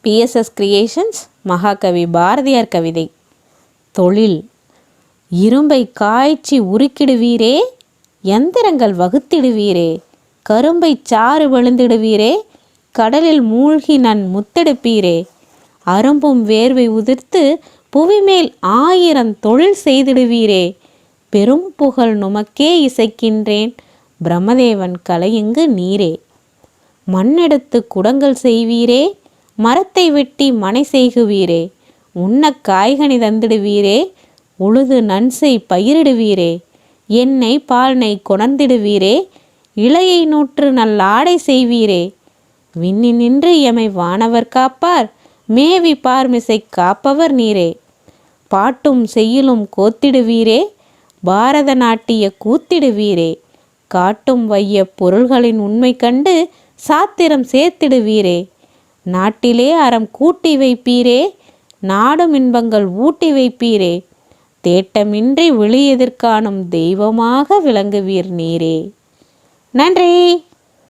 PSS creations மகாகவி பாரதியார் கவிதை. தொழில். இரும்பை காய்ச்சி உருக்கிடுவீரே, யந்திரங்கள் வகுத்திடுவீரே, கரும்பை சாறு வழுந்திடுவீரே, கடலில் மூழ்கி நான் முத்தெடுப்பீரே, அரும்பும் வேர்வை உதிர்த்து புவிமேல் 1000 தொழில் செய்திடுவீரே, பெரும் புகழ் நுமக்கே இசைக்கின்றேன், பிரம்மதேவன் கலையுங்கு நீரே. மண்ணெடுத்து குடங்கள் செய்வீரே, மரத்தை வெட்டி மனை செய்குவீரே, உண்ண காய்கனி தந்திடுவீரே, உழுது நன்சை பயிரிடுவீரே, எண்ணெய் பால்னை கொணர்ந்திடுவீரே, இலையை நூற்று நல்லாடை செய்வீரே, விண்ணி நின்று எமை வானவர் காப்பார், மேவி பார்மிசை காப்பவர் நீரே. பாட்டும் செய்யிலும் கோத்திடுவீரே, பாரத நாட்டிய கூத்திடுவீரே, காட்டும் வைய பொருள்களின் உண்மை கண்டு சாத்திரம் சேர்த்திடுவீரே, நாட்டிலே அறம் கூட்டி வைப்பீரே, நாடும் இன்பங்கள் ஊட்டி வைப்பீரே, தேட்டமின்றி விழி எதிர்காணும் தெய்வமாக விளங்குவீர் நீரே. நன்றி.